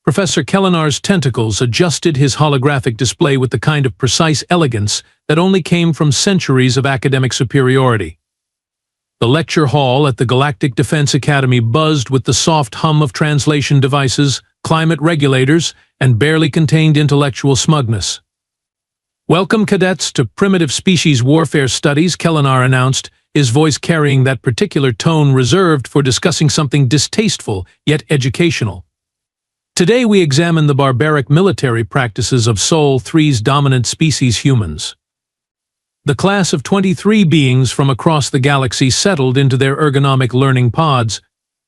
Professor Kellenar's tentacles adjusted his holographic display with the kind of precise elegance that only came from centuries of academic superiority. The lecture hall at the Galactic Defense Academy buzzed with the soft hum of translation devices, climate regulators, and barely contained intellectual smugness. "Welcome, cadets, to Primitive Species Warfare Studies," Kellenar announced, his voice carrying that particular tone reserved for discussing something distasteful yet educational. "Today we examine the barbaric military practices of Sol 3's dominant species, humans." The class of 23 beings from across the galaxy settled into their ergonomic learning pods.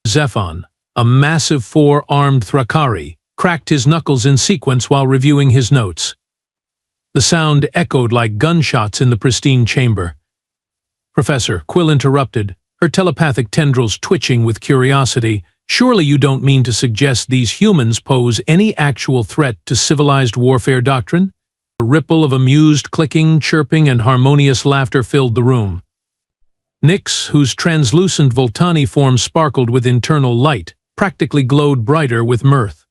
Zephon, a massive four-armed Thrakari, cracked his knuckles in sequence while reviewing his notes. The sound echoed like gunshots in the pristine chamber. "Professor," Quill interrupted, her telepathic tendrils twitching with curiosity, "surely you don't mean to suggest these humans pose any actual threat to civilized warfare doctrine?" A ripple of amused clicking, chirping, and harmonious laughter filled the room. Nyx, whose translucent Voltani form sparkled with internal light, practically glowed brighter with mirth.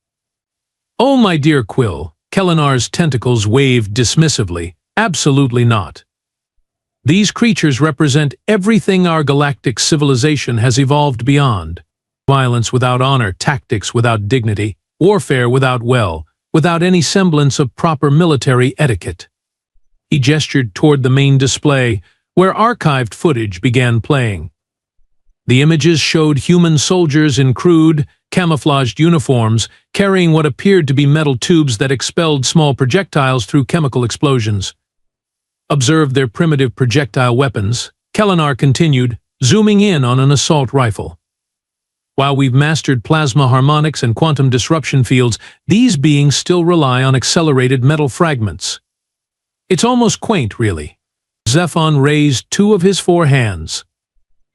"Oh, my dear Quill," Kellenar's tentacles waved dismissively, "absolutely not. These creatures represent everything our galactic civilization has evolved beyond. Violence without honor, tactics without dignity, warfare without any semblance of proper military etiquette." He gestured toward the main display, where archived footage began playing. The images showed human soldiers in crude, camouflaged uniforms, carrying what appeared to be metal tubes that expelled small projectiles through chemical explosions. "Observe their primitive projectile weapons," Kellenar continued, zooming in on an assault rifle. "While we've mastered plasma harmonics and quantum disruption fields, these beings still rely on accelerated metal fragments. It's almost quaint, really." Zephon raised two of his four hands.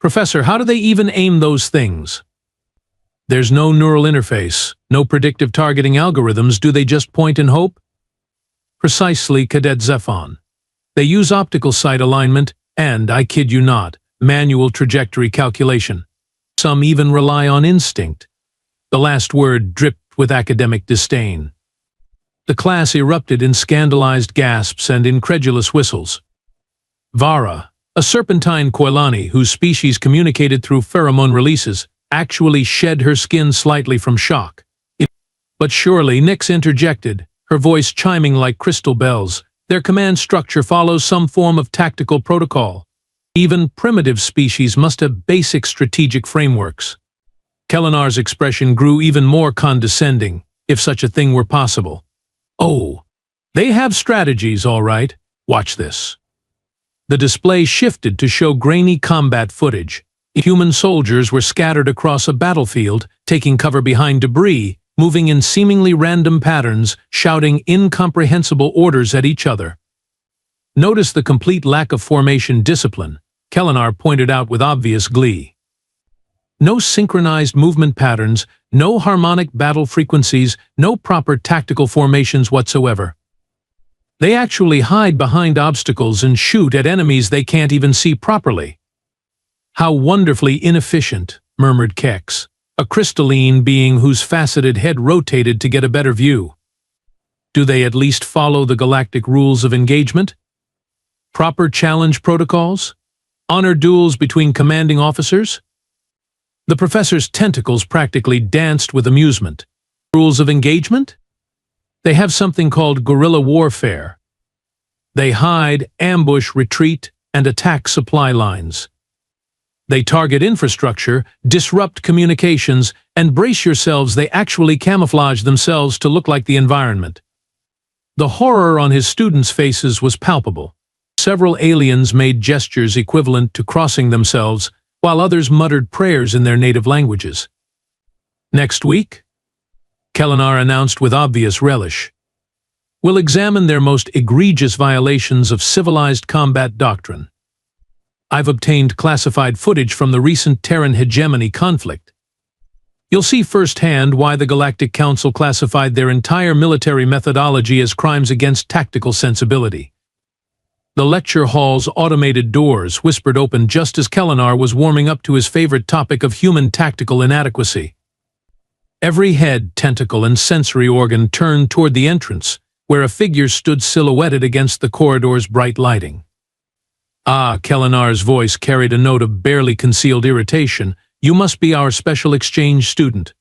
"Professor, how do they even aim those things?" "There's no neural interface, no predictive targeting algorithms. Do they just point and hope?" "Precisely, Cadet Zephon. They use optical sight alignment and, I kid you not, manual trajectory calculation. Some even rely on instinct." The last word dripped with academic disdain. The class erupted in scandalized gasps and incredulous whistles. Vara, a serpentine Koilani whose species communicated through pheromone releases, actually shed her skin slightly from shock. "But surely," Nyx interjected, her voice chiming like crystal bells, "their command structure follows some form of tactical protocol. Even primitive species must have basic strategic frameworks." Kellenar's expression grew even more condescending, if such a thing were possible. "Oh, they have strategies, all right. Watch this." The display shifted to show grainy combat footage. Human soldiers were scattered across a battlefield, taking cover behind debris, moving in seemingly random patterns, shouting incomprehensible orders at each other. "Notice the complete lack of formation discipline," Kellenar pointed out with obvious glee. "No synchronized movement patterns, no harmonic battle frequencies, no proper tactical formations whatsoever. They actually hide behind obstacles and shoot at enemies they can't even see properly." "How wonderfully inefficient," murmured Kex, a crystalline being whose faceted head rotated to get a better view. "Do they at least follow the galactic rules of engagement? Proper challenge protocols? Honor duels between commanding officers?" The professor's tentacles practically danced with amusement. "Rules of engagement? They have something called guerrilla warfare. They hide, ambush, retreat, and attack supply lines. They target infrastructure, disrupt communications, and brace yourselves, they actually camouflage themselves to look like the environment." The horror on his students' faces was palpable. Several aliens made gestures equivalent to crossing themselves, while others muttered prayers in their native languages. "Next week," Kellenar announced with obvious relish, "we'll examine their most egregious violations of civilized combat doctrine. I've obtained classified footage from the recent Terran hegemony conflict. You'll see firsthand why the Galactic Council classified their entire military methodology as crimes against tactical sensibility." The lecture hall's automated doors whispered open just as Kellenar was warming up to his favorite topic of human tactical inadequacy. Every head, tentacle, and sensory organ turned toward the entrance, where a figure stood silhouetted against the corridor's bright lighting. "Ah," Kellenar's voice carried a note of barely concealed irritation. "You must be our special exchange student."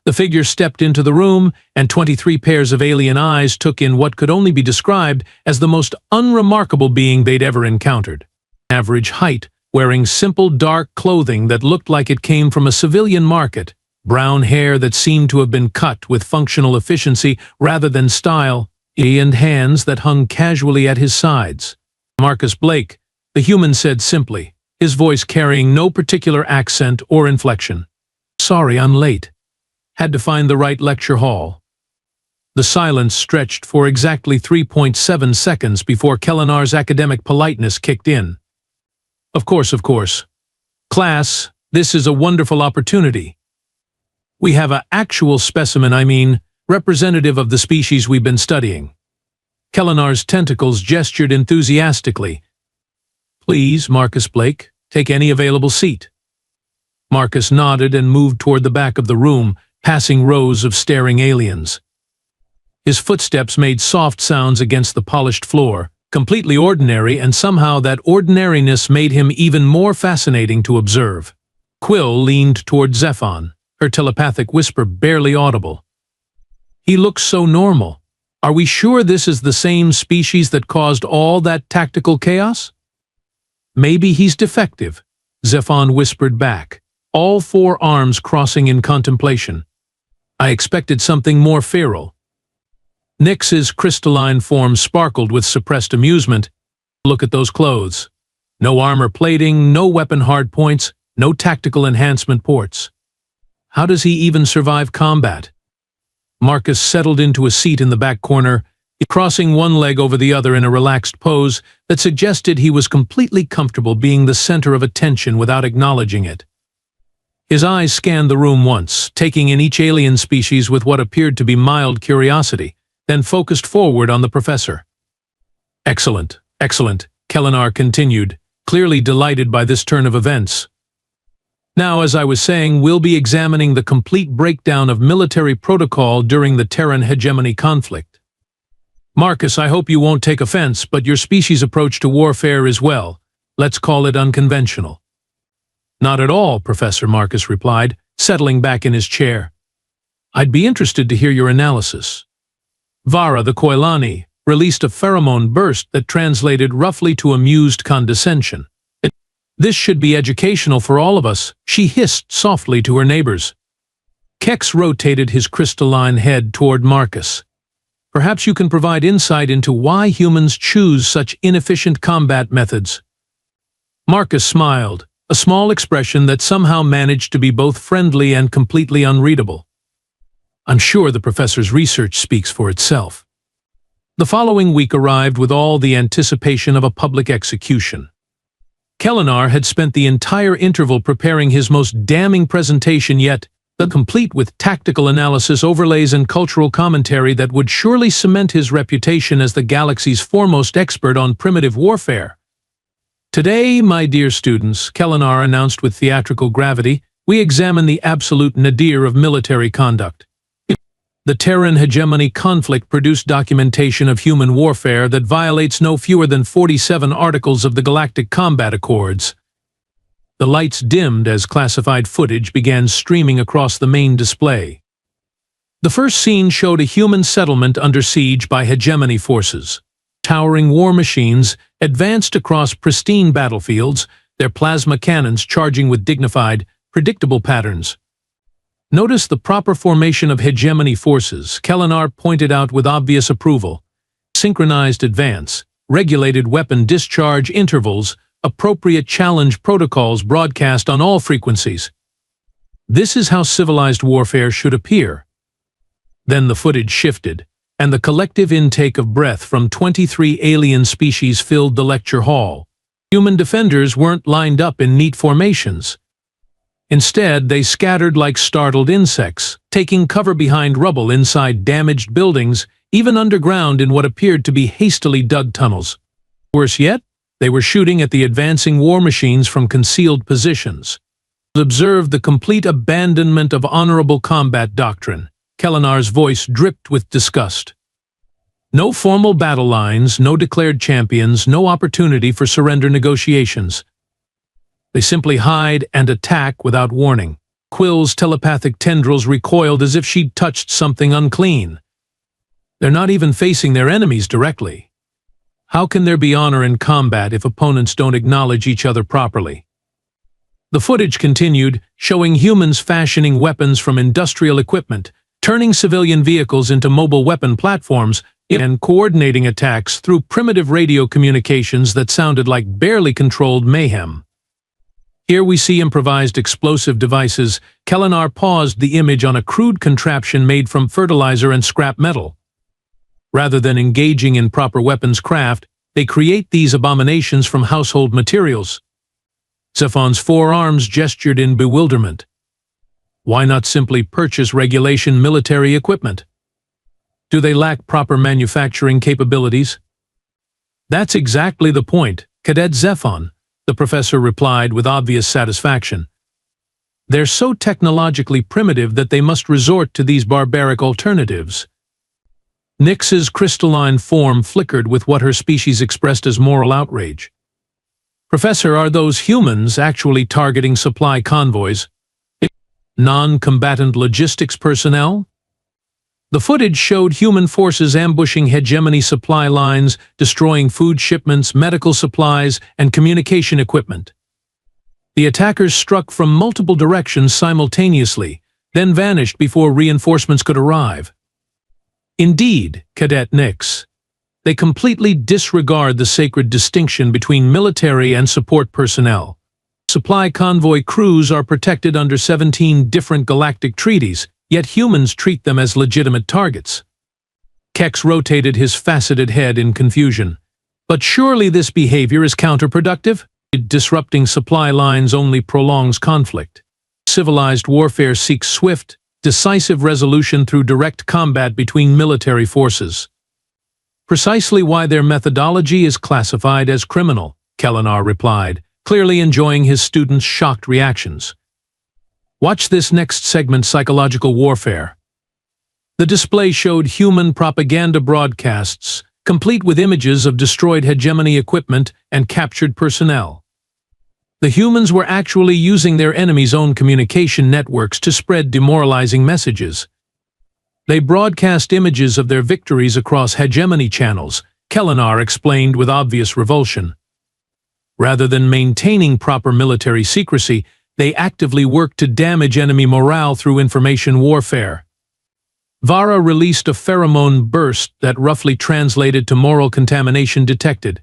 The figure stepped into the room, and 23 pairs of alien eyes took in what could only be described as the most unremarkable being they'd ever encountered. Average height, wearing simple dark clothing that looked like it came from a civilian market, brown hair that seemed to have been cut with functional efficiency rather than style, and hands that hung casually at his sides. "Marcus Blake," the human said simply, his voice carrying no particular accent or inflection. "Sorry, I'm late. Had to find the right lecture hall." The silence stretched for exactly 3.7 seconds before Kellenar's academic politeness kicked in. Of course. Class, this is a wonderful opportunity. We have an actual specimen, representative of the species we've been studying." Kellenar's tentacles gestured enthusiastically. "Please, Marcus Blake, take any available seat." Marcus nodded and moved toward the back of the room, passing rows of staring aliens. His footsteps made soft sounds against the polished floor, completely ordinary, and somehow that ordinariness made him even more fascinating to observe. Quill leaned toward Zephon, her telepathic whisper barely audible. "He looks so normal. Are we sure this is the same species that caused all that tactical chaos?" "Maybe he's defective," Zephon whispered back, all four arms crossing in contemplation. "I expected something more feral." Nyx's crystalline form sparkled with suppressed amusement. "Look at those clothes. No armor plating, no weapon hardpoints, no tactical enhancement ports. How does he even survive combat?" Marcus settled into a seat in the back corner, crossing one leg over the other in a relaxed pose that suggested he was completely comfortable being the center of attention without acknowledging it. His eyes scanned the room once, taking in each alien species with what appeared to be mild curiosity, then focused forward on the professor. Excellent, Kellenar continued, clearly delighted by this turn of events. "Now, as I was saying, we'll be examining the complete breakdown of military protocol during the Terran hegemony conflict. Marcus, I hope you won't take offense, but your species' approach to warfare is, well, let's call it unconventional." "Not at all," Professor Marcus replied, settling back in his chair. "I'd be interested to hear your analysis." Vara, the Koilani, released a pheromone burst that translated roughly to amused condescension. "This should be educational for all of us," she hissed softly to her neighbors. Kex rotated his crystalline head toward Marcus. "Perhaps you can provide insight into why humans choose such inefficient combat methods." Marcus smiled, a small expression that somehow managed to be both friendly and completely unreadable. "I'm sure the professor's research speaks for itself." The following week arrived with all the anticipation of a public execution. Kellenar had spent the entire interval preparing his most damning presentation yet, complete with tactical analysis, overlays, and cultural commentary that would surely cement his reputation as the galaxy's foremost expert on primitive warfare. "Today, my dear students," Kellenar announced with theatrical gravity, "we examine the absolute nadir of military conduct. The Terran hegemony conflict produced documentation of human warfare that violates no fewer than 47 articles of the Galactic Combat Accords." The lights dimmed as classified footage began streaming across the main display. The first scene showed a human settlement under siege by hegemony forces. Towering war machines advanced across pristine battlefields, their plasma cannons charging with dignified, predictable patterns. "Notice the proper formation of hegemony forces," Kellenar pointed out with obvious approval. "Synchronized advance, regulated weapon discharge intervals, appropriate challenge protocols broadcast on all frequencies. This is how civilized warfare should appear." Then the footage shifted, and the collective intake of breath from 23 alien species filled the lecture hall. Human defenders weren't lined up in neat formations. Instead, they scattered like startled insects, taking cover behind rubble inside damaged buildings, even underground in what appeared to be hastily dug tunnels. Worse yet, they were shooting at the advancing war machines from concealed positions. Observed the complete abandonment of honorable combat doctrine. Kellenar's voice dripped with disgust. No formal battle lines, no declared champions, no opportunity for surrender negotiations. They simply hide and attack without warning. Quill's telepathic tendrils recoiled as if she'd touched something unclean. They're not even facing their enemies directly. How can there be honor in combat if opponents don't acknowledge each other properly? The footage continued, showing humans fashioning weapons from industrial equipment, turning civilian vehicles into mobile weapon platforms, and coordinating attacks through primitive radio communications that sounded like barely controlled mayhem. Here we see improvised explosive devices. Kellenar paused the image on a crude contraption made from fertilizer and scrap metal. Rather than engaging in proper weapons craft, they create these abominations from household materials. Zephon's forearms gestured in bewilderment. Why not simply purchase regulation military equipment? Do they lack proper manufacturing capabilities? That's exactly the point, Cadet Zephon, the professor replied with obvious satisfaction. They're so technologically primitive that they must resort to these barbaric alternatives. Nyx's crystalline form flickered with what her species expressed as moral outrage. Professor, are those humans actually targeting supply convoys? Non-combatant logistics personnel? The footage showed human forces ambushing hegemony supply lines, destroying food shipments, medical supplies, and communication equipment. The attackers struck from multiple directions simultaneously, then vanished before reinforcements could arrive. Indeed, Cadet Nyx, they completely disregard the sacred distinction between military and support personnel. Supply convoy crews are protected under 17 different galactic treaties, yet humans treat them as legitimate targets. Kex rotated his faceted head in confusion. But surely this behavior is counterproductive? Disrupting supply lines only prolongs conflict. Civilized warfare seeks swift, decisive resolution through direct combat between military forces. Precisely why their methodology is classified as criminal, Kellenar replied, clearly enjoying his students' shocked reactions. Watch this next segment, Psychological Warfare. The display showed human propaganda broadcasts, complete with images of destroyed hegemony equipment and captured personnel. The humans were actually using their enemies' own communication networks to spread demoralizing messages. They broadcast images of their victories across hegemony channels, Kellenar explained with obvious revulsion. Rather than maintaining proper military secrecy, they actively worked to damage enemy morale through information warfare. Vara released a pheromone burst that roughly translated to moral contamination detected.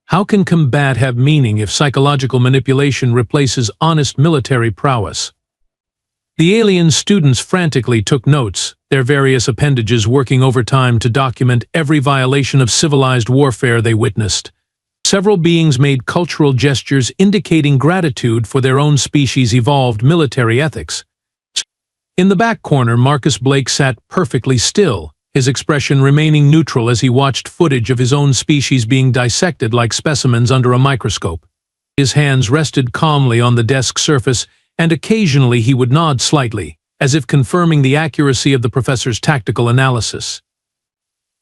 How can combat have meaning if psychological manipulation replaces honest military prowess? The alien students frantically took notes, their various appendages working overtime to document every violation of civilized warfare they witnessed. Several beings made cultural gestures indicating gratitude for their own species' evolved military ethics. In the back corner, Marcus Blake sat perfectly still, his expression remaining neutral as he watched footage of his own species being dissected like specimens under a microscope. His hands rested calmly on the desk surface, and occasionally he would nod slightly, as if confirming the accuracy of the professor's tactical analysis.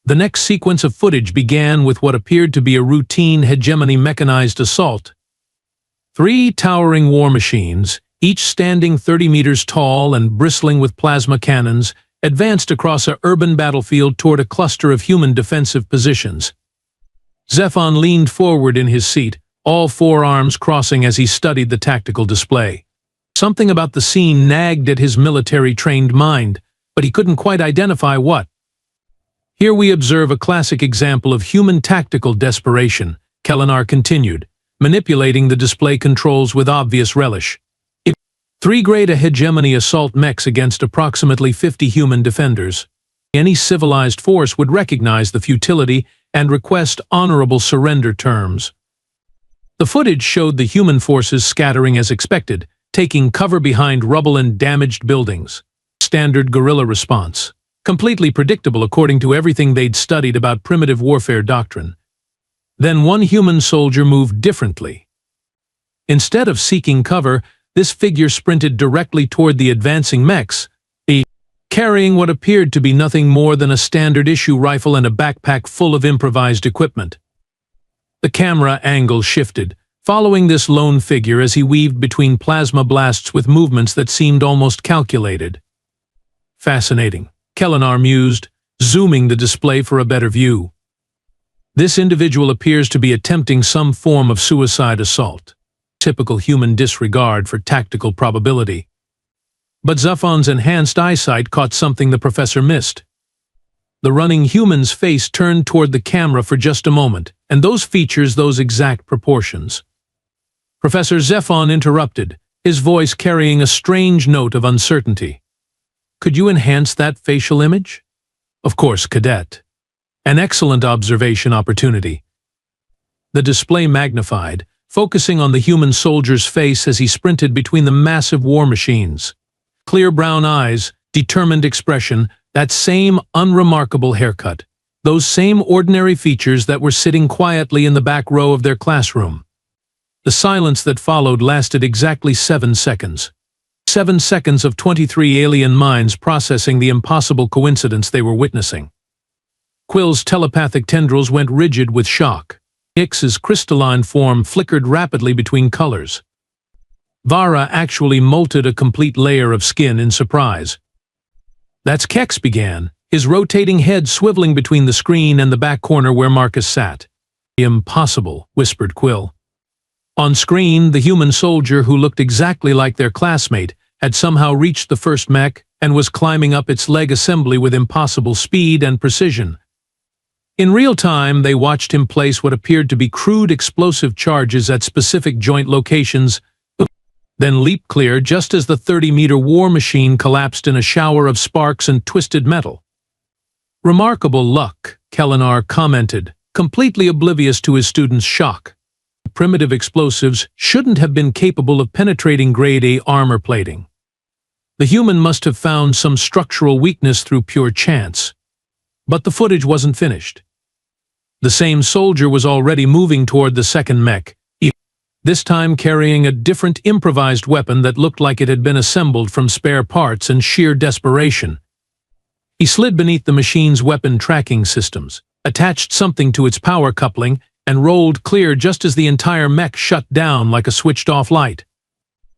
The next sequence of footage began with what appeared to be a routine hegemony mechanized assault. 3 towering war machines, each standing 30 meters tall and bristling with plasma cannons, advanced across an urban battlefield toward a cluster of human defensive positions. Zephon leaned forward in his seat, all 4 arms crossing as he studied the tactical display. Something about the scene nagged at his military-trained mind, but he couldn't quite identify what. Here we observe a classic example of human tactical desperation, Kellenar continued, manipulating the display controls with obvious relish. 3 great hegemony assault mechs against approximately 50 human defenders. Any civilized force would recognize the futility and request honorable surrender terms. The footage showed the human forces scattering as expected, taking cover behind rubble and damaged buildings. Standard guerrilla response. Completely predictable according to everything they'd studied about primitive warfare doctrine. Then one human soldier moved differently. Instead of seeking cover, this figure sprinted directly toward the advancing mechs, carrying what appeared to be nothing more than a standard-issue rifle and a backpack full of improvised equipment. The camera angle shifted, following this lone figure as he weaved between plasma blasts with movements that seemed almost calculated. Fascinating, Kellenar mused, zooming the display for a better view. This individual appears to be attempting some form of suicide assault. Typical human disregard for tactical probability. But Zephon's enhanced eyesight caught something the professor missed. The running human's face turned toward the camera for just a moment, and those features, those exact proportions. Professor Zephon interrupted, his voice carrying a strange note of uncertainty. Could you enhance that facial image? Of course, Cadet. An excellent observation opportunity. The display magnified, focusing on the human soldier's face as he sprinted between the massive war machines. Clear brown eyes, determined expression, that same unremarkable haircut, those same ordinary features that were sitting quietly in the back row of their classroom. The silence that followed lasted exactly 7 seconds. 7 seconds of 23 alien minds processing the impossible coincidence they were witnessing. Quill's telepathic tendrils went rigid with shock. Ix's crystalline form flickered rapidly between colors. Vara actually molted a complete layer of skin in surprise. That's Kex began, his rotating head swiveling between the screen and the back corner where Marcus sat. Impossible, whispered Quill. On screen, the human soldier who looked exactly like their classmate had somehow reached the first mech and was climbing up its leg assembly with impossible speed and precision. In real time, they watched him place what appeared to be crude explosive charges at specific joint locations, then leap clear just as the 30-meter war machine collapsed in a shower of sparks and twisted metal. Remarkable luck, Kellenar commented, completely oblivious to his student's shock. Primitive explosives shouldn't have been capable of penetrating Grade A armor plating. The human must have found some structural weakness through pure chance. But the footage wasn't finished. The same soldier was already moving toward the second mech, this time carrying a different improvised weapon that looked like it had been assembled from spare parts and sheer desperation. He slid beneath the machine's weapon tracking systems, attached something to its power coupling, and rolled clear just as the entire mech shut down like a switched-off light.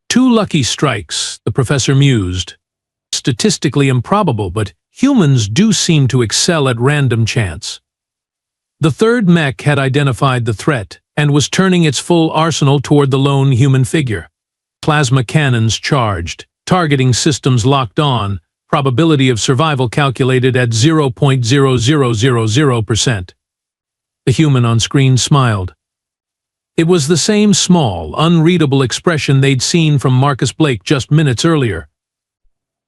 2 lucky strikes, the professor mused. Statistically improbable, but humans do seem to excel at random chance. The third mech had identified the threat and was turning its full arsenal toward the lone human figure. Plasma cannons charged, targeting systems locked on, probability of survival calculated at 0.0000%. The human on screen smiled. It was the same small, unreadable expression they'd seen from Marcus Blake just minutes earlier.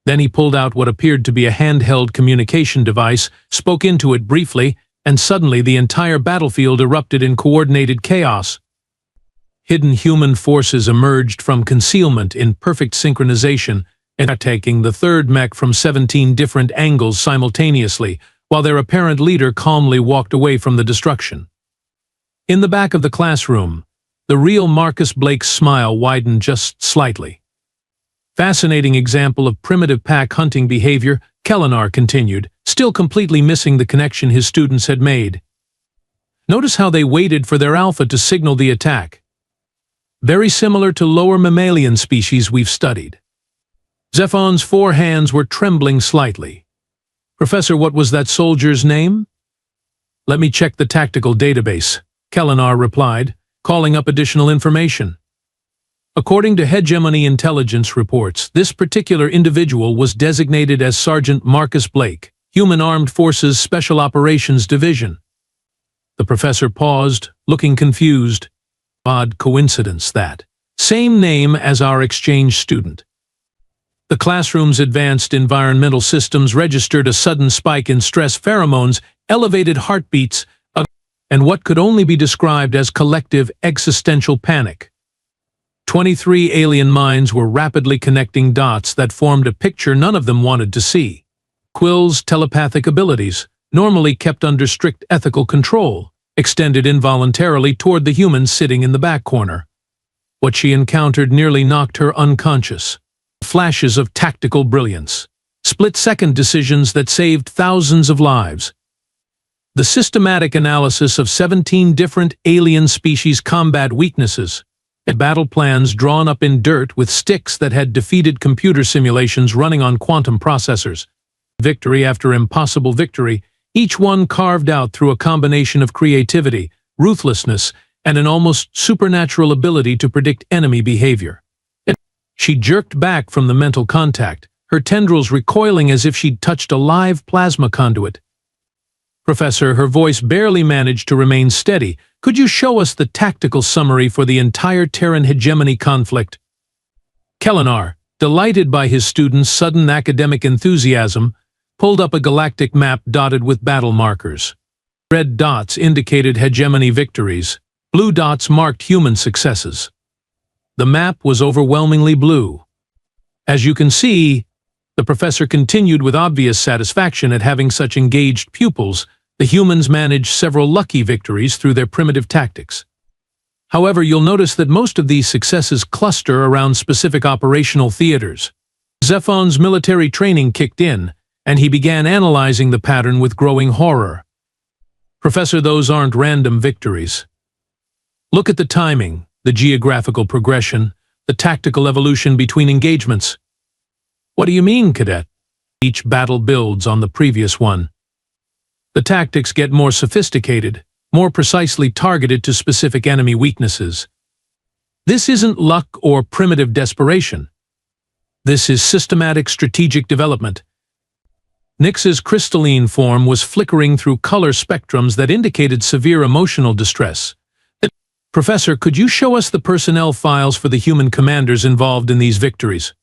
Then he pulled out what appeared to be a handheld communication device, spoke into it briefly, and suddenly the entire battlefield erupted in coordinated chaos. Hidden human forces emerged from concealment in perfect synchronization, attacking the third mech from 17 different angles simultaneously, while their apparent leader calmly walked away from the destruction. In the back of the classroom, the real Marcus Blake's smile widened just slightly. Fascinating example of primitive pack hunting behavior, Kellenar continued, still completely missing the connection his students had made. Notice how they waited for their alpha to signal the attack. Very similar to lower mammalian species we've studied. Zephon's 4 hands were trembling slightly. Professor, what was that soldier's name? Let me check the tactical database, Kellenar replied, calling up additional information. According to Hegemony intelligence reports, this particular individual was designated as Sergeant Marcus Blake, Human Armed Forces Special Operations Division. The professor paused, looking confused. Odd coincidence that. Same name as our exchange student. The classroom's advanced environmental systems registered a sudden spike in stress pheromones, elevated heartbeats, and what could only be described as collective existential panic. 23 alien minds were rapidly connecting dots that formed a picture none of them wanted to see. Quill's telepathic abilities, normally kept under strict ethical control, extended involuntarily toward the humans sitting in the back corner. What she encountered nearly knocked her unconscious. Flashes of tactical brilliance. Split-second decisions that saved thousands of lives. The systematic analysis of 17 different alien species' combat weaknesses. Battle plans drawn up in dirt with sticks that had defeated computer simulations running on quantum processors. Victory after impossible victory, each one carved out through a combination of creativity, ruthlessness, and an almost supernatural ability to predict enemy behavior. She jerked back from the mental contact, her tendrils recoiling as if she'd touched a live plasma conduit. Professor, her voice barely managed to remain steady. Could you show us the tactical summary for the entire Terran hegemony conflict? Kellenar, delighted by his students' sudden academic enthusiasm, pulled up a galactic map dotted with battle markers. Red dots indicated hegemony victories. Blue dots marked human successes. The map was overwhelmingly blue. As you can see, the professor continued with obvious satisfaction at having such engaged pupils. The humans managed several lucky victories through their primitive tactics. However, you'll notice that most of these successes cluster around specific operational theaters. Zephon's military training kicked in, and he began analyzing the pattern with growing horror. Professor, those aren't random victories. Look at the timing, the geographical progression, the tactical evolution between engagements. What do you mean, cadet? Each battle builds on the previous one. The tactics get more sophisticated, more precisely targeted to specific enemy weaknesses. This isn't luck or primitive desperation. This is systematic strategic development. Nyx's crystalline form was flickering through color spectrums that indicated severe emotional distress. Professor, could you show us the personnel files for the human commanders involved in these victories?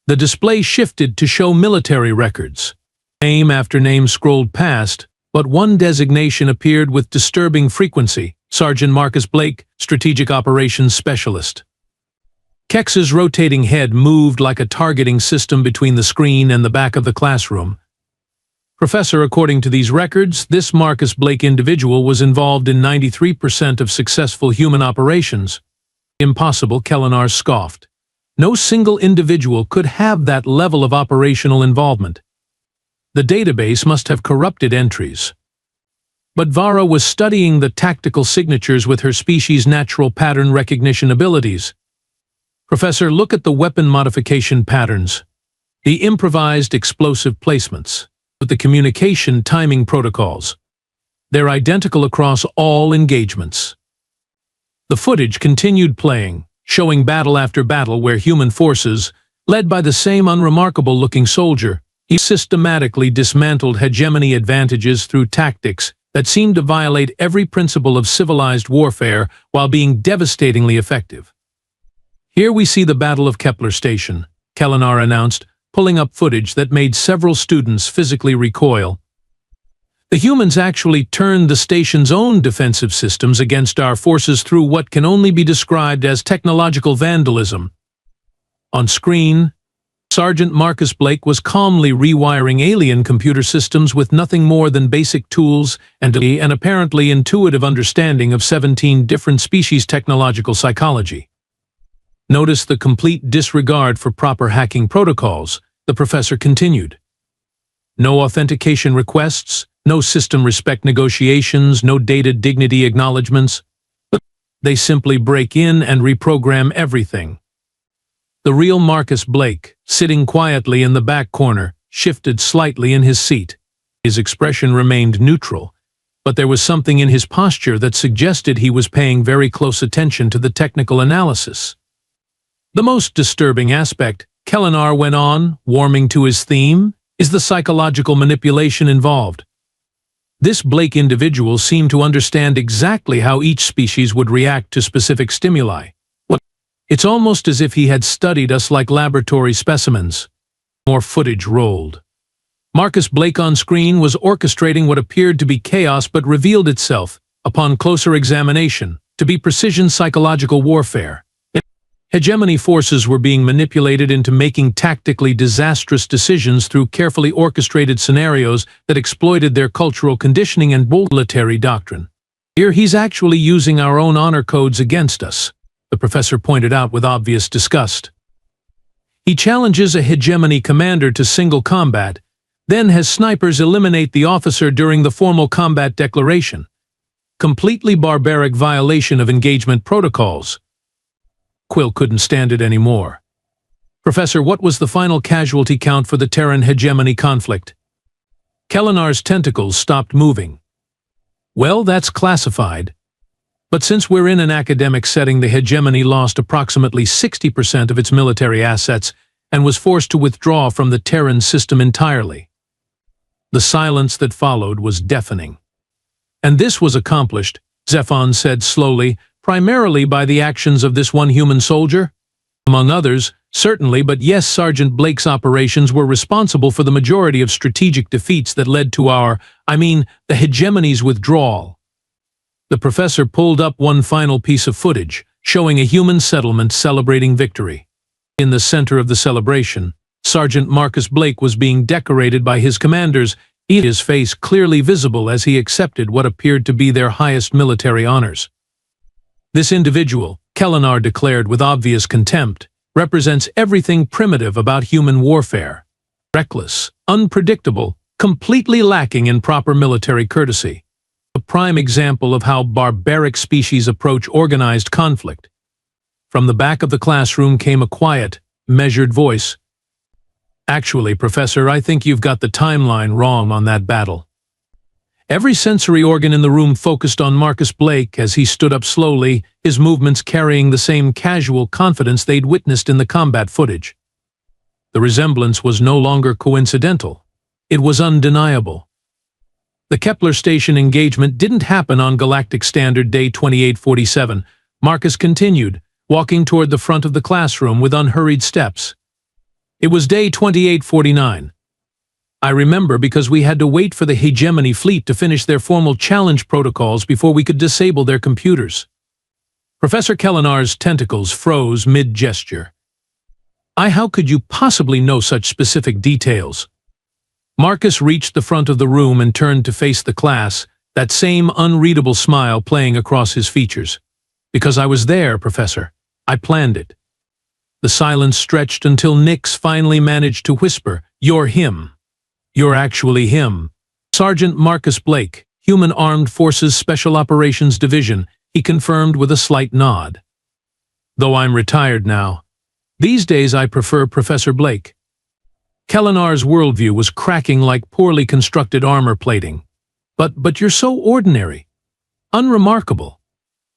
The display shifted to show military records. Name after name scrolled past, but one designation appeared with disturbing frequency: Sergeant Marcus Blake, Strategic Operations Specialist. Kex's rotating head moved like a targeting system between the screen and the back of the classroom. Professor, according to these records, this Marcus Blake individual was involved in 93% of successful human operations. Impossible, Kellenar scoffed. No single individual could have that level of operational involvement. The database must have corrupted entries. But Vara was studying the tactical signatures with her species' natural pattern recognition abilities. Professor, look at the weapon modification patterns, the improvised explosive placements, with the communication timing protocols. They're identical across all engagements. The footage continued playing, showing battle after battle where human forces, led by the same unremarkable-looking soldier, he systematically dismantled hegemony advantages through tactics that seemed to violate every principle of civilized warfare while being devastatingly effective. Here we see the Battle of Kepler Station, Kellenar announced, pulling up footage that made several students physically recoil. The humans actually turned the station's own defensive systems against our forces through what can only be described as technological vandalism. On screen, Sergeant Marcus Blake was calmly rewiring alien computer systems with nothing more than basic tools and an apparently intuitive understanding of 17 different species' technological psychology. Notice the complete disregard for proper hacking protocols, the professor continued. No authentication requests, no system respect negotiations, no data dignity acknowledgements. They simply break in and reprogram everything. The real Marcus Blake, sitting quietly in the back corner, shifted slightly in his seat. His expression remained neutral, but there was something in his posture that suggested he was paying very close attention to the technical analysis. The most disturbing aspect, Kellenar went on, warming to his theme, is the psychological manipulation involved. This Blake individual seemed to understand exactly how each species would react to specific stimuli. It's almost as if he had studied us like laboratory specimens. More footage rolled. Marcus Blake on screen was orchestrating what appeared to be chaos but revealed itself, upon closer examination, to be precision psychological warfare. Hegemony forces were being manipulated into making tactically disastrous decisions through carefully orchestrated scenarios that exploited their cultural conditioning and military doctrine. Here he's actually using our own honor codes against us. the professor pointed out with obvious disgust. He challenges a hegemony commander to single combat, then has snipers eliminate the officer during the formal combat declaration. Completely barbaric violation of engagement protocols. Quill couldn't stand it anymore. Professor, what was the final casualty count for the Terran hegemony conflict? Kelenar's tentacles stopped moving. Well, that's classified. But since we're in an academic setting, the hegemony lost approximately 60% of its military assets and was forced to withdraw from the Terran system entirely. The silence that followed was deafening. And this was accomplished, Zephon said slowly, primarily by the actions of this one human soldier? Among others, certainly, but yes, Sergeant Blake's operations were responsible for the majority of strategic defeats that led to the hegemony's withdrawal. The professor pulled up one final piece of footage, showing a human settlement celebrating victory. In the center of the celebration, Sergeant Marcus Blake was being decorated by his commanders, his face clearly visible as he accepted what appeared to be their highest military honors. This individual, Kelenar declared with obvious contempt, represents everything primitive about human warfare. Reckless, unpredictable, completely lacking in proper military courtesy. A prime example of how barbaric species approach organized conflict. From the back of the classroom came a quiet, measured voice. Actually, Professor, I think you've got the timeline wrong on that battle. Every sensory organ in the room focused on Marcus Blake as he stood up slowly, his movements carrying the same casual confidence they'd witnessed in the combat footage. The resemblance was no longer coincidental. It was undeniable. The Kepler station engagement didn't happen on Galactic Standard Day 2847. Marcus continued, walking toward the front of the classroom with unhurried steps. It was day 2849. I remember because we had to wait for the hegemony fleet to finish their formal challenge protocols before we could disable their computers. Professor Kelenar's tentacles froze mid-gesture. How could you possibly know such specific details? Marcus reached the front of the room and turned to face the class, that same unreadable smile playing across his features. Because I was there, Professor. I planned it. The silence stretched until Nix finally managed to whisper, "You're him. You're actually him." Sergeant Marcus Blake, Human Armed Forces Special Operations Division, he confirmed with a slight nod. Though I'm retired now. These days I prefer Professor Blake. Kelenar's worldview was cracking like poorly constructed armor plating. But you're so ordinary. Unremarkable.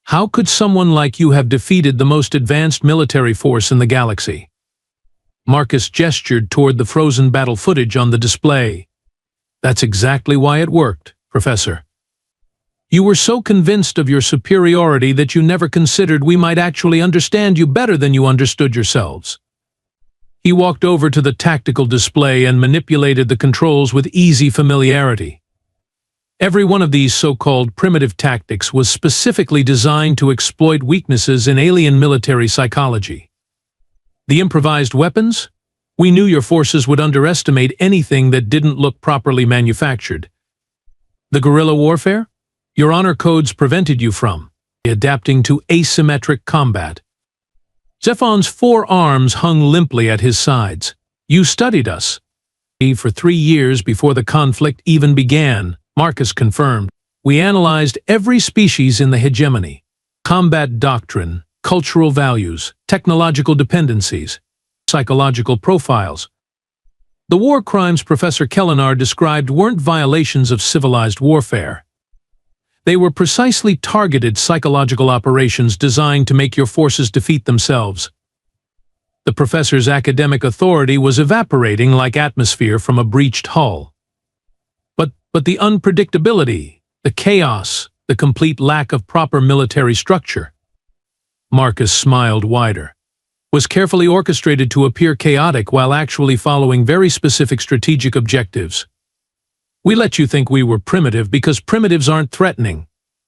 How could someone like you have defeated the most advanced military force in the galaxy? Marcus gestured toward the frozen battle footage on the display. That's exactly why it worked, Professor. You were so convinced of your superiority that you never considered we might actually understand you better than you understood yourselves. He walked over to the tactical display and manipulated the controls with easy familiarity. Every one of these so-called primitive tactics was specifically designed to exploit weaknesses in alien military psychology. The improvised weapons? We knew your forces would underestimate anything that didn't look properly manufactured. The guerrilla warfare? Your honor codes prevented you from adapting to asymmetric combat. Zephon's 4 arms hung limply at his sides. You studied us. For 3 years before the conflict even began, Marcus confirmed. We analyzed every species in the hegemony. Combat doctrine, cultural values, technological dependencies, psychological profiles. The war crimes Professor Kelenar described weren't violations of civilized warfare. They were precisely targeted psychological operations designed to make your forces defeat themselves. The professor's academic authority was evaporating like atmosphere from a breached hull. But the unpredictability, the chaos, the complete lack of proper military structure. Marcus smiled wider. Was carefully orchestrated to appear chaotic while actually following very specific strategic objectives. We let you think we were primitive because primitives aren't threatening,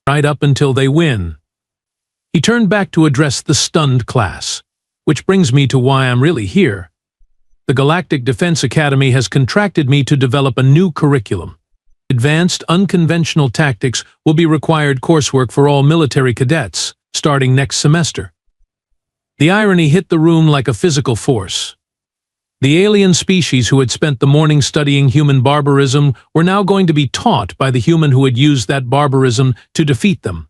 right up until they win. He turned back to address the stunned class, which brings me to why I'm really here. The Galactic Defense Academy has contracted me to develop a new curriculum. Advanced, unconventional tactics will be required coursework for all military cadets, starting next semester. The irony hit the room like a physical force. The alien species who had spent the morning studying human barbarism were now going to be taught by the human who had used that barbarism to defeat them.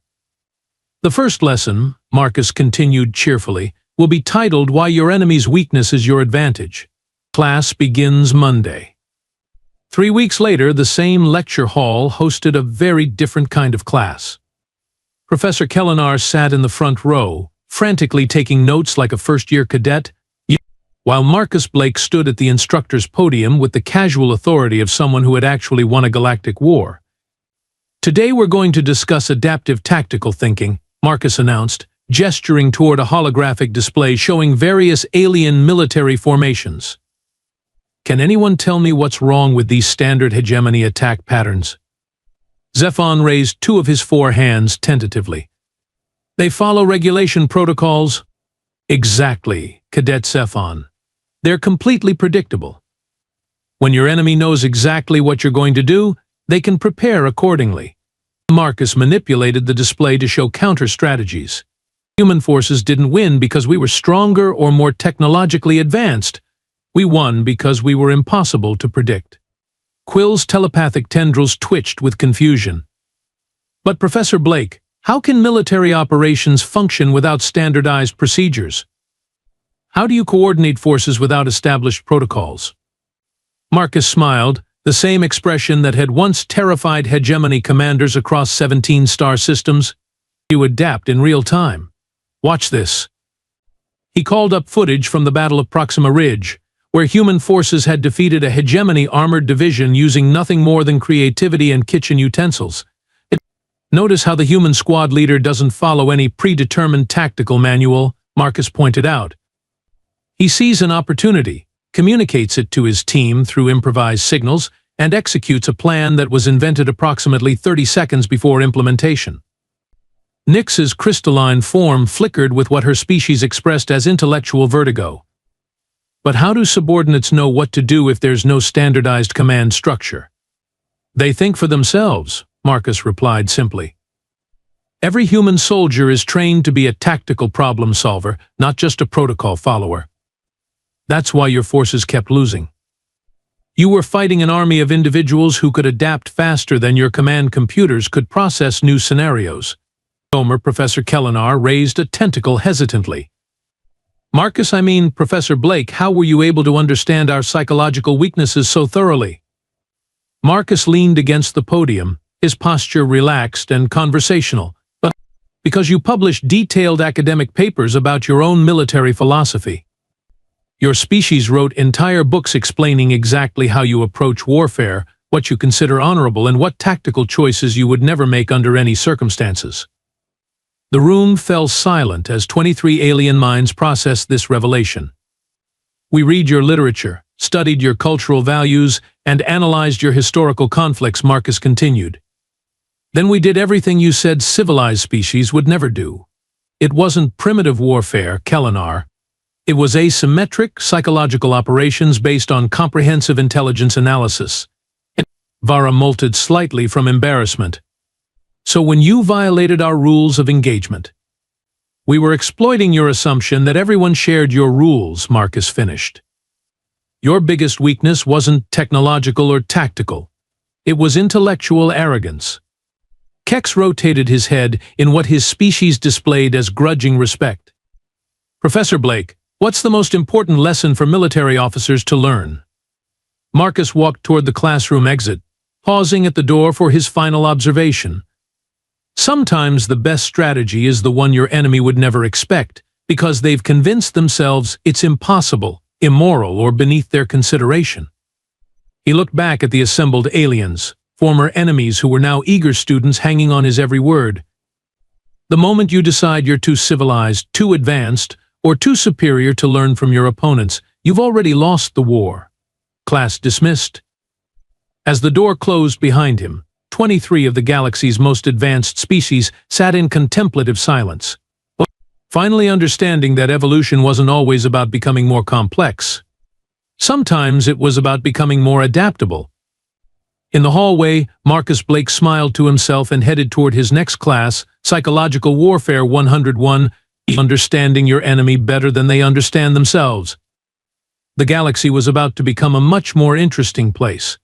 The first lesson, Marcus continued cheerfully, will be titled Why Your Enemy's Weakness is Your Advantage. Class begins Monday. 3 weeks later, the same lecture hall hosted a very different kind of class. Professor Kellenar sat in the front row, frantically taking notes like a first-year cadet, while Marcus Blake stood at the instructor's podium with the casual authority of someone who had actually won a galactic war. Today we're going to discuss adaptive tactical thinking, Marcus announced, gesturing toward a holographic display showing various alien military formations. Can anyone tell me what's wrong with these standard hegemony attack patterns? Zephon raised 2 of his 4 hands tentatively. They follow regulation protocols? Exactly, Cadet Zephon. They're completely predictable. When your enemy knows exactly what you're going to do, they can prepare accordingly. Marcus manipulated the display to show counter-strategies. Human forces didn't win because we were stronger or more technologically advanced. We won because we were impossible to predict. Quill's telepathic tendrils twitched with confusion. But Professor Blake, how can military operations function without standardized procedures? How do you coordinate forces without established protocols? Marcus smiled, the same expression that had once terrified hegemony commanders across 17 star systems. You adapt in real time. Watch this. He called up footage from the Battle of Proxima Ridge, where human forces had defeated a hegemony armored division using nothing more than creativity and kitchen utensils. Notice how the human squad leader doesn't follow any predetermined tactical manual, Marcus pointed out. He sees an opportunity, communicates it to his team through improvised signals, and executes a plan that was invented approximately 30 seconds before implementation. Nyx's crystalline form flickered with what her species expressed as intellectual vertigo. But how do subordinates know what to do if there's no standardized command structure? They think for themselves, Marcus replied simply. Every human soldier is trained to be a tactical problem solver, not just a protocol follower. That's why your forces kept losing. You were fighting an army of individuals who could adapt faster than your command computers could process new scenarios. Professor Kellenar raised a tentacle hesitantly. Marcus, Professor Blake, how were you able to understand our psychological weaknesses so thoroughly? Marcus leaned against the podium, his posture relaxed and conversational. But because you published detailed academic papers about your own military philosophy. Your species wrote entire books explaining exactly how you approach warfare, what you consider honorable, and what tactical choices you would never make under any circumstances. The room fell silent as 23 alien minds processed this revelation. We read your literature, studied your cultural values, and analyzed your historical conflicts, Marcus continued. Then we did everything you said civilized species would never do. It wasn't primitive warfare, Kellenar. It was asymmetric, psychological operations based on comprehensive intelligence analysis. Vara molted slightly from embarrassment. So when you violated our rules of engagement, we were exploiting your assumption that everyone shared your rules, Marcus finished. Your biggest weakness wasn't technological or tactical. It was intellectual arrogance. Kex rotated his head in what his species displayed as grudging respect. Professor Blake, what's the most important lesson for military officers to learn? Marcus walked toward the classroom exit, pausing at the door for his final observation. Sometimes the best strategy is the one your enemy would never expect, because they've convinced themselves it's impossible, immoral, or beneath their consideration. He looked back at the assembled aliens, former enemies who were now eager students hanging on his every word. The moment you decide you're too civilized, too advanced, or too superior to learn from your opponents, you've already lost the war. Class dismissed. As the door closed behind him, 23 of the galaxy's most advanced species sat in contemplative silence, finally understanding that evolution wasn't always about becoming more complex. Sometimes it was about becoming more adaptable. In the hallway, Marcus Blake smiled to himself and headed toward his next class, Psychological Warfare 101, understanding your enemy better than they understand themselves. The galaxy was about to become a much more interesting place.